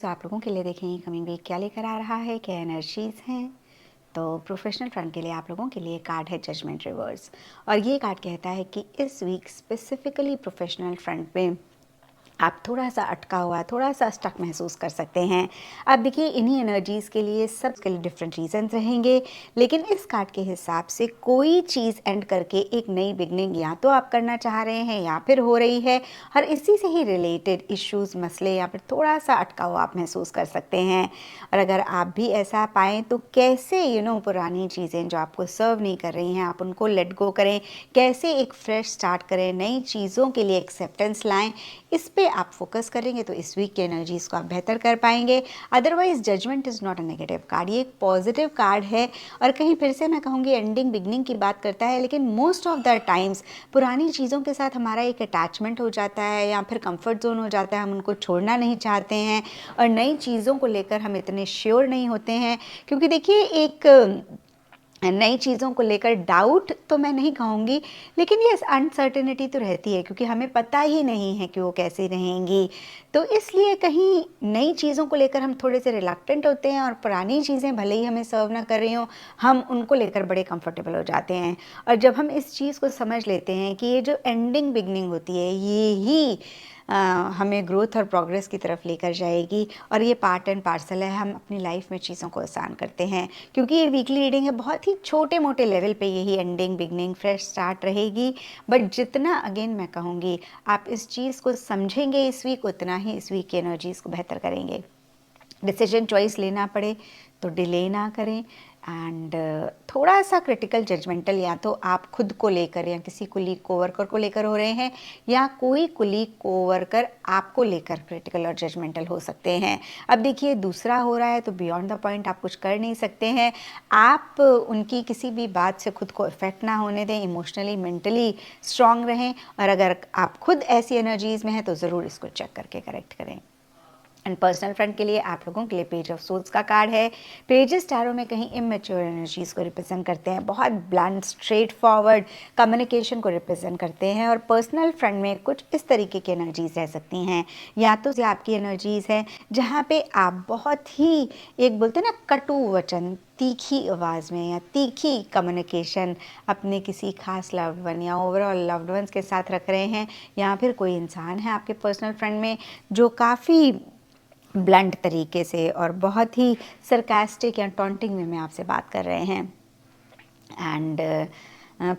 तो आप लोगों के लिए देखें कमिंग वीक क्या लेकर आ रहा है, क्या एनर्जीज हैं। तो प्रोफेशनल फ्रंट के लिए आप लोगों के लिए कार्ड है जजमेंट रिवर्स, और ये कार्ड कहता है कि इस वीक स्पेसिफिकली प्रोफेशनल फ्रंट में आप थोड़ा सा अटका हुआ, थोड़ा सा स्टक महसूस कर सकते हैं। अब देखिए, इन्हीं एनर्जीज़ के लिए सबके लिए डिफरेंट रीजंस रहेंगे, लेकिन इस कार्ड के हिसाब से कोई चीज़ एंड करके एक नई बिगनिंग या तो आप करना चाह रहे हैं या फिर हो रही है, और इसी से ही रिलेटेड इश्यूज, मसले या फिर थोड़ा सा अटका हुआ आप महसूस कर सकते हैं। और अगर आप भी ऐसा पाएँ तो कैसे पुरानी चीज़ें जो आपको सर्व नहीं कर रही हैं, आप उनको लेट गो करें, कैसे एक फ्रेश स्टार्ट करें, नई चीज़ों के लिए एक्सेप्टेंस लाएँ, इस पे आप फोकस करेंगे तो इस वीक की एनर्जीज़ को आप बेहतर कर पाएंगे। Otherwise judgement is not a negative card, ये एक पॉजिटिव कार्ड है, और कहीं फिर से मैं कहूँगी एंडिंग बिगनिंग की बात करता है। लेकिन मोस्ट ऑफ द टाइम्स पुरानी चीज़ों के साथ हमारा एक अटैचमेंट हो जाता है या फिर कंफर्ट जोन हो जाता है, हम उनको छोड़ना नहीं चाहते हैं, और नई चीज़ों को लेकर हम इतने श्योर नहीं होते हैं। क्योंकि देखिए, एक नई चीज़ों को लेकर डाउट तो मैं नहीं कहूँगी, लेकिन ये अनसर्टेनिटी तो रहती है, क्योंकि हमें पता ही नहीं है कि वो कैसे रहेंगी। तो इसलिए कहीं नई चीज़ों को लेकर हम थोड़े से रिलक्टेंट होते हैं, और पुरानी चीज़ें भले ही हमें सर्व ना कर रही हों, हम उनको लेकर बड़े कंफर्टेबल हो जाते हैं। और जब हम इस चीज़ को समझ लेते हैं कि ये जो एंडिंग बिगनिंग होती है, ये ही हमें ग्रोथ और प्रोग्रेस की तरफ लेकर जाएगी, और ये पार्ट एंड पार्सल है, हम अपनी लाइफ में चीज़ों को आसान करते हैं। क्योंकि ये वीकली रीडिंग है, बहुत ही छोटे मोटे लेवल पे यही एंडिंग बिगनिंग फ्रेश स्टार्ट रहेगी, बट जितना अगेन मैं कहूँगी आप इस चीज़ को समझेंगे इस वीक, उतना ही इस वीक की एनर्जीज़ को बेहतर करेंगे। डिसीजन चॉइस लेना पड़े तो डिले ना करें, एंड थोड़ा सा क्रिटिकल जजमेंटल या तो आप खुद को लेकर या किसी कुलीग कोवर्कर को लेकर हो रहे हैं, या कोई कुलीग कोवर्कर आपको लेकर क्रिटिकल और जजमेंटल हो सकते हैं। अब देखिए, दूसरा हो रहा है तो बियॉन्ड द पॉइंट आप कुछ कर नहीं सकते हैं। आप उनकी किसी भी बात से खुद को इफेक्ट ना होने दें, इमोशनली मेंटली स्ट्रांग रहें, और अगर आप खुद ऐसी एनर्जीज़ में हैं तो ज़रूर इसको चेक करके करेक्ट करें। एंड पर्सनल फ्रंट के लिए आप लोगों के लिए पेज ऑफ सोल्स का कार्ड है। पेजेस टैरो में कहीं इमेच्योर एनर्जीज़ को रिप्रेजेंट करते हैं, बहुत ब्लंट स्ट्रेट फॉरवर्ड कम्युनिकेशन को रिप्रेजेंट करते हैं। और पर्सनल फ्रंट में कुछ इस तरीके की एनर्जीज़ रह सकती हैं, या तो से आपकी एनर्जीज़ हैं जहाँ पे आप बहुत ही, एक बोलते हैं ना, कटु वचन, तीखी आवाज़ में या तीखी कम्युनिकेशन अपने किसी खास लव्ड वन या ओवरऑल लव्ड वंस के साथ रख रहे हैं, या फिर कोई इंसान है आपके पर्सनल फ्रंट में जो काफ़ी ब्लंट तरीके से और बहुत ही सरकास्टिक या टॉन्टिंग वे में आपसे बात कर रहे हैं। एंड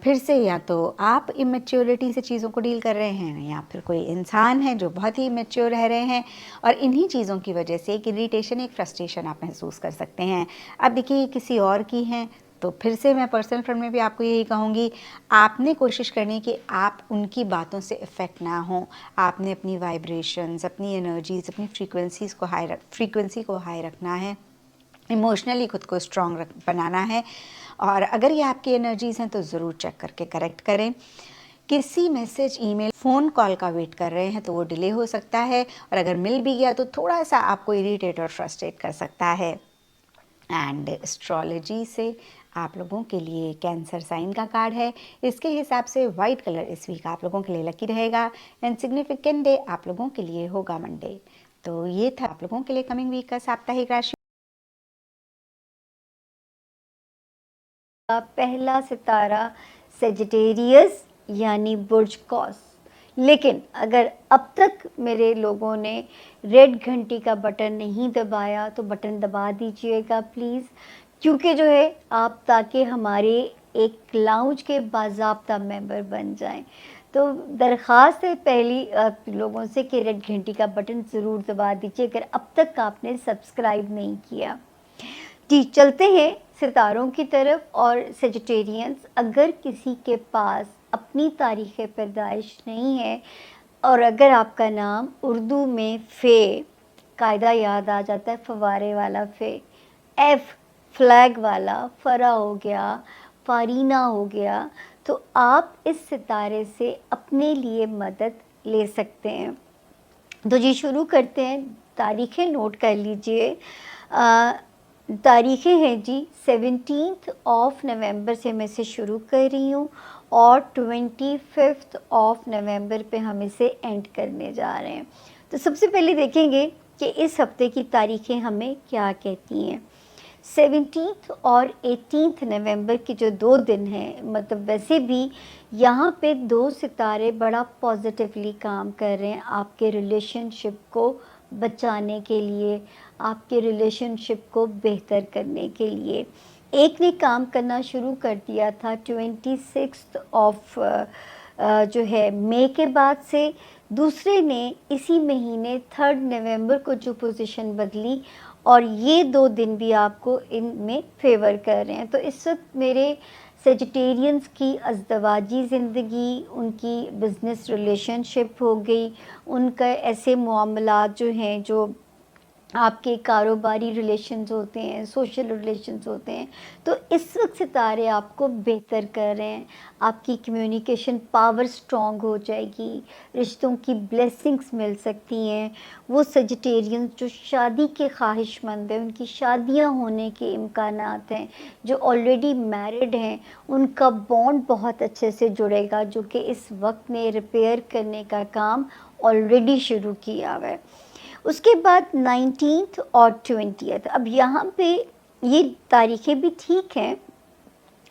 फिर से या तो आप इमेच्योरिटी से चीज़ों को डील कर रहे हैं, या फिर कोई इंसान है जो बहुत ही इमेच्योर रह रहे हैं, और इन्हीं चीज़ों की वजह से एक इरिटेशन, एक फ्रस्ट्रेशन आप महसूस कर सकते हैं। अब देखिए, किसी और की हैं तो फिर से मैं पर्सनल फ्रंट में भी आपको यही कहूँगी, आपने कोशिश करनी कि आप उनकी बातों से इफ़ेक्ट ना हो। आपने अपनी वाइब्रेशंस, अपनी एनर्जीज, अपनी फ्रीक्वेंसी को हाई रखना है, इमोशनली खुद को स्ट्रॉन्ग बनाना है। और अगर ये आपकी एनर्जीज़ हैं तो ज़रूर चेक करके करेक्ट करें। किसी मैसेज, ईमेल, फ़ोन कॉल का वेट कर रहे हैं तो वो डिले हो सकता है, और अगर मिल भी गया तो थोड़ा सा आपको इरिटेट और फ्रस्ट्रेट कर सकता है। एंड एस्ट्रोलॉजी से आप लोगों के लिए कैंसर साइन का कार्ड है। इसके हिसाब से वाइट कलर इस वीक आप लोगों के लिए लकी रहेगा, एंड सिग्निफिकेंट डे आप लोगों के लिए होगा मंडे। तो ये था आप लोगों के लिए कमिंग वीक का साप्ताहिक राशि। का पहला सितारा सेजिटेरियस यानी बुर्ज कॉस। लेकिन अगर अब तक मेरे लोगों ने रेड घंटी का बटन नहीं दबाया तो बटन दबा दीजिएगा प्लीज़, क्योंकि जो है आप, ताकि हमारे एक लाउंज के बाज़ाब्ता मेंबर बन जाएं। तो दरख्वास्त है पहली आप लोगों से कि रेड घंटी का बटन ज़रूर दबा दीजिए अगर अब तक आपने सब्सक्राइब नहीं किया। जी, चलते हैं सितारों की तरफ। और सेजिटेरियंस, अगर किसी के पास अपनी तारीख़ पैदाइश नहीं है और अगर आपका नाम उर्दू में फ़े, कायदा याद आ जाता है फव्वारे वाला फ़े, एफ़ फ्लैग वाला, फ़रा हो गया, फ़ारीना हो गया, तो आप इस सितारे से अपने लिए मदद ले सकते हैं। तो जी शुरू करते हैं, तारीखें नोट कर लीजिए। तारीखें हैं जी 17th ऑफ नवंबर से मैं इसे शुरू कर रही हूँ और 25th ऑफ नवंबर पे हम इसे एंड करने जा रहे हैं। तो सबसे पहले देखेंगे कि इस हफ्ते की तारीखें हमें क्या कहती हैं। 17th और 18th नवंबर के जो 2 दिन हैं, मतलब वैसे भी यहाँ पे 2 सितारे बड़ा पॉजिटिवली काम कर रहे हैं आपके रिलेशनशिप को बचाने के लिए, आपके रिलेशनशिप को बेहतर करने के लिए। एक ने काम करना शुरू कर दिया था 26 ऑफ जो है मई के बाद से, दूसरे ने इसी महीने 3 नवंबर को जो पोजीशन बदली, और ये 2 दिन भी आपको इनमें फ़ेवर कर रहे हैं। तो इस वक्त मेरे सेजिटेरियंस की अज़दवाजी ज़िंदगी, उनकी बिज़नेस रिलेशनशिप हो गई, उनका ऐसे मामलात जो हैं, जो आपके कारोबारी रिलेशंस होते हैं, सोशल रिलेशंस होते हैं, तो इस वक्त सितारे आपको बेहतर कर रहे हैं। आपकी कम्युनिकेशन पावर स्ट्रॉन्ग हो जाएगी, रिश्तों की ब्लेसिंग्स मिल सकती हैं। वो सेजिटेरियंस जो शादी के ख्वाहिशमंद हैं, उनकी शादियां होने के इम्कानात हैं, जो ऑलरेडी मैरिड हैं, उनका बॉन्ड बहुत अच्छे से जुड़ेगा, जो कि इस वक्त ने रिपेयर करने का काम ऑलरेडी शुरू किया हुआ है। उसके बाद 19th और 20th, अब यहाँ पे ये तारीखें भी ठीक हैं।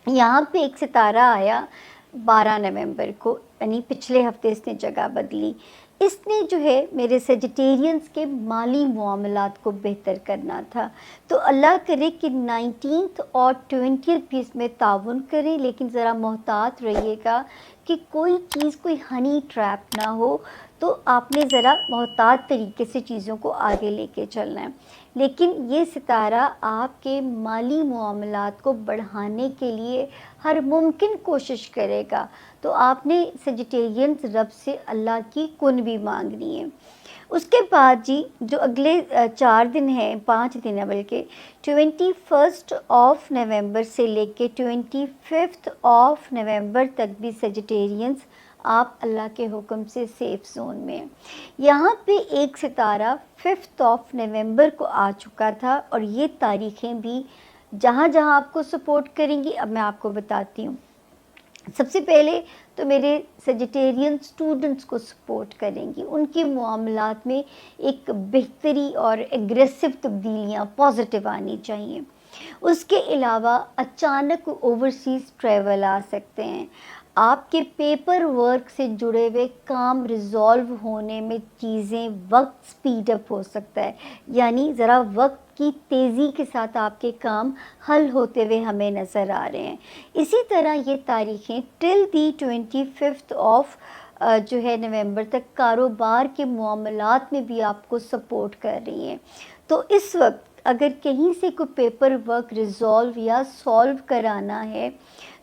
यहाँ पे एक सितारा आया 12 नवंबर को, यानी पिछले हफ्ते इसने जगह बदली। इसने जो है मेरे सेजिटेरियंस के माली मामलात को बेहतर करना था। तो अल्लाह करे कि 19th और 20th भी इसमें ताउन करें, लेकिन ज़रा मोहतात रहिएगा कि कोई चीज़ कोई हनी ट्रैप ना हो। तो आपने ज़रा मोहतात तरीके से चीज़ों को आगे लेके चलना है। लेकिन ये सितारा आपके माली मामलात को बढ़ाने के लिए हर मुमकिन कोशिश करेगा। तो आपने सेजिटेरियंस रब से अल्लाह की कुन भी मांगनी है। उसके बाद जी जो अगले 4 दिन हैं, 5 दिन है बल्कि, 21 ऑफ नवंबर से लेके 25 ऑफ नवंबर तक भी सेजिटेरियंस आप अल्लाह के हुक्म से सेफ जोन में हैं। यहाँ पे एक सितारा 5 ऑफ नवंबर को आ चुका था, और ये तारीखें भी जहाँ जहाँ आपको सपोर्ट करेंगी अब मैं आपको बताती हूँ। सबसे पहले तो मेरे सेजिटेरियन स्टूडेंट्स को सपोर्ट करेंगी, उनके मामलात में एक बेहतरी और एग्रेसिव तब्दीलियाँ पॉजिटिव आनी चाहिए। उसके अलावा अचानक ओवरसीज़ ट्रैवल आ सकते हैं। आपके पेपर वर्क से जुड़े हुए काम रिज़ॉल्व होने में चीज़ें वक्त स्पीड अप हो सकता है, यानी ज़रा वक्त की तेज़ी के साथ आपके काम हल होते हुए हमें नज़र आ रहे हैं। इसी तरह ये तारीखें टिल दी 25 ऑफ जो है नवंबर तक कारोबार के मामलात में भी आपको सपोर्ट कर रही हैं। तो इस वक्त अगर कहीं से कोई पेपर वर्क रिज़ॉल्व या सॉल्व कराना है,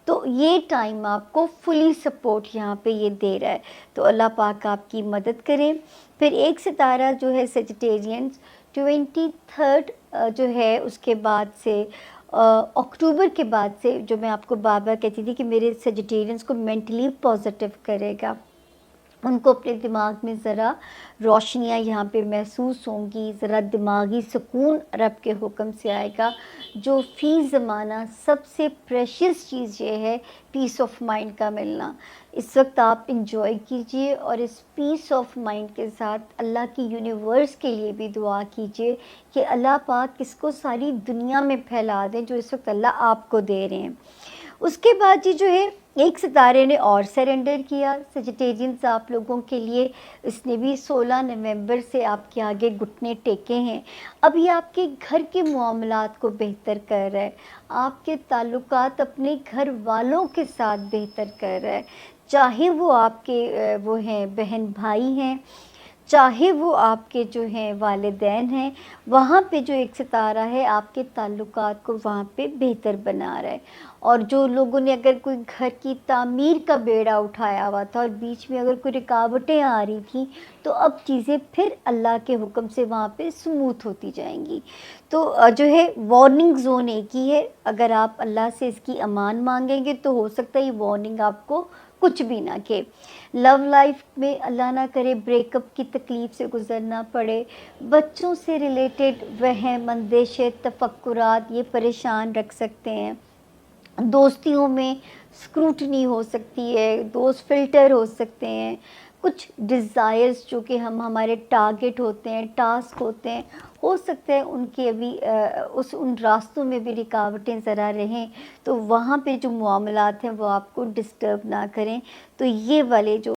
तो ये टाइम आपको फुली सपोर्ट यहाँ पे ये दे रहा है। तो अल्लाह पाक आपकी मदद करें। फिर एक सितारा जो है सेजिटेरियंस 23 जो है उसके बाद से अक्टूबर के बाद से, जो मैं आपको बार बार कहती थी कि मेरे सेजिटेरियंस को मेंटली पॉजिटिव करेगा, उनको अपने दिमाग में ज़रा रोशनियाँ यहाँ पे महसूस होंगी, ज़रा दिमागी सुकून रब के हुक्म से आएगा। जो फ़ी ज़माना सबसे प्रेशियस चीज़ ये है पीस ऑफ माइंड का मिलना। इस वक्त आप इंजॉय कीजिए और इस पीस ऑफ माइंड के साथ अल्लाह की यूनिवर्स के लिए भी दुआ कीजिए कि अल्लाह पाक इसको सारी दुनिया में फैला दें जो इस वक्त अल्लाह आपको दे रहे हैं। उसके बाद जी जो है एक सितारे ने और सरेंडर किया सेजिटेरियंस आप लोगों के लिए। इसने भी 16 नवंबर से आपके आगे घुटने टेके हैं। अब ये आपके घर के मामलात को बेहतर कर रहा है, आपके ताल्लुकात अपने घर वालों के साथ बेहतर कर रहा है, चाहे वो आपके वो हैं बहन भाई हैं, चाहे वो आपके जो हैं वालिदैन हैं, वहाँ पे जो एक सितारा है आपके ताल्लुकात को वहाँ पे बेहतर बना रहा है। और जो लोगों ने अगर कोई घर की तामीर का बेड़ा उठाया हुआ था और बीच में अगर कोई रुकावटें आ रही थी, तो अब चीज़ें फिर अल्लाह के हुक्म से वहाँ पे स्मूथ होती जाएंगी। तो जो है वार्निंग ज़ोन एक ही है, अगर आप अल्लाह से इसकी अमान मांगेंगे तो हो सकता है ये वार्निंग आपको कुछ भी ना कहे। लव लाइफ में अल्लाह ना करे ब्रेकअप की तकलीफ़ से गुज़रना पड़े, बच्चों से रिलेटेड वहम, अंदेशे, तफक्कुरात ये परेशान रख सकते हैं। दोस्तियों में स्क्रूटनी हो सकती है, दोस्त फ़िल्टर हो सकते हैं, कुछ डिज़ायर्स जो कि हम हमारे टारगेट होते हैं, टास्क होते हैं, हो सकता है उनके अभी उन रास्तों में भी रुकावटें ज़रा रहें, तो वहाँ पे जो मामलात हैं वो आपको डिस्टर्ब ना करें। तो ये वाले जो